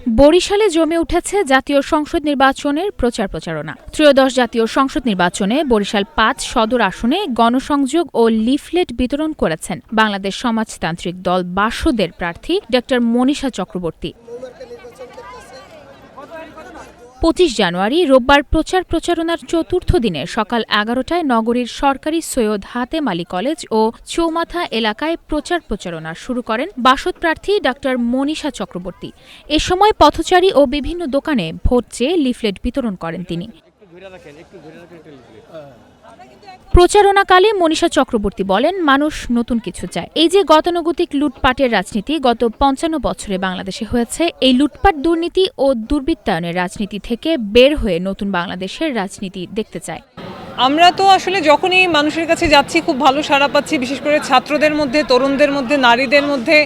বরিশালে জমে উঠেছে জাতীয় সংসদ নির্বাচনের প্রচারণা। ত্রয়োদশ জাতীয় সংসদ নির্বাচনে বরিশাল ৫ সদর আসনে গণসংযোগ ও লিফলেট বিতরণ করেছেন বাংলাদেশ সমাজতান্ত্রিক দল বাসদের প্রার্থী ড মনীষা চক্রবর্তী। ২৫ জানুয়ারি রোববার প্রচারণার চতুর্থ দিনে সকাল ১১টায় নগরীর সরকারি সৈয়দ হাতেম আলী কলেজ ও চৌমাথা এলাকায় প্রচারণা শুরু করেন বাসদ প্রার্থী ড মনীষা চক্রবর্তী। এ সময় পথচারী ও বিভিন্ন দোকানে ভোট চেয়ে লিফলেট বিতরণ করেন তিনি। প্রচারণাকালে মনীষা চক্রবর্তী বলেন, মানুষ নতুন কিছু চায়। এই যে গতানুগতিক লুটপাটের রাজনীতি গত ৫৫ বছরে বাংলাদেশে হয়েছে, এই লুটপাট, দুর্নীতি ও দুর্বৃত্তায়নের রাজনীতি থেকে বের হয়ে নতুন বাংলাদেশের রাজনীতি দেখতে চায়। আমরা তো আসলে যখনই মানুষের কাছে যাচ্ছি খুব ভালো সাড়া পাচ্ছি, বিশেষ করে ছাত্রদের মধ্যে, তরুণদের মধ্যে, নারীদের মধ্যে।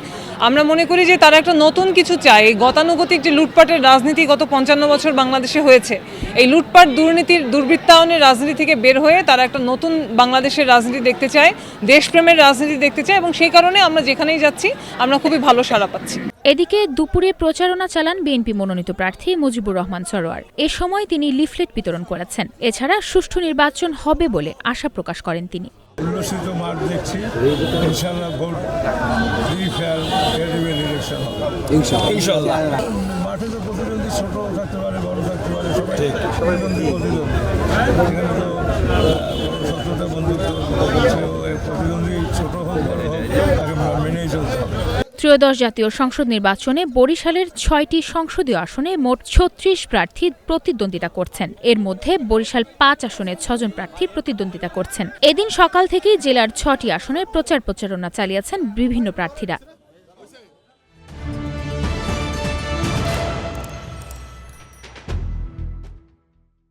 আমরা মনে করি যে তারা একটা নতুন কিছু চায়। এই গতানুগতিক যে লুটপাটের রাজনীতি গত ৫৫ বছর বাংলাদেশে হয়েছে, এই লুটপাট, দুর্নীতির, দুর্বৃত্তায়নের রাজনীতি থেকে বের হয়ে তারা একটা নতুন বাংলাদেশের রাজনীতি দেখতে চায়, দেশপ্রেমের রাজনীতি দেখতে চায়, এবং সেই কারণে আমরা যেখানেই যাচ্ছি আমরা খুবই ভালো সাড়া পাচ্ছি। এদিকে দুপুরে প্রচারণা চালান বিএনপি মনোনীত প্রার্থী মুজিবুর রহমান সরোয়ার। এ সময় তিনি লিফলেট বিতরণ করেছেন। এছাড়া সুষ্ঠু নির্বাচন হবে বলে আশা প্রকাশ করেন তিনি। উল্লসিত মাঠ দেখছি, ইনশাআল্লাহ ভোট ফেয়ার ক্রেডিবল ইলেকশন হবে ইনশাআল্লাহ। মাঠে তো প্রতিদ্বন্দ্বী ছোট থাকতে পারে, বড় থাকতে পারে, সবাই প্রতিদ্বন্দ্বী। এখানে তো ৭০টা বন্ধুত্ব, প্রতিদ্বন্দ্বী ছোট হোক বড় হোক তাকে মেনেই চলতে হবে। ত্রয়োদশ জাতীয় সংসদ নির্বাচনে বরিশালের ৬টি সংসদীয় আসনে মোট ৩৬ প্রার্থী প্রতিদ্বন্দ্বিতা করছেন। এর মধ্যে বরিশাল ৫ আসনে ৬ জন প্রার্থী প্রতিদ্বন্দ্বিতা করছেন। এদিন সকাল থেকেই জেলার ৬টি আসনে প্রচারণা চালিয়েছেন বিভিন্ন প্রার্থীরা।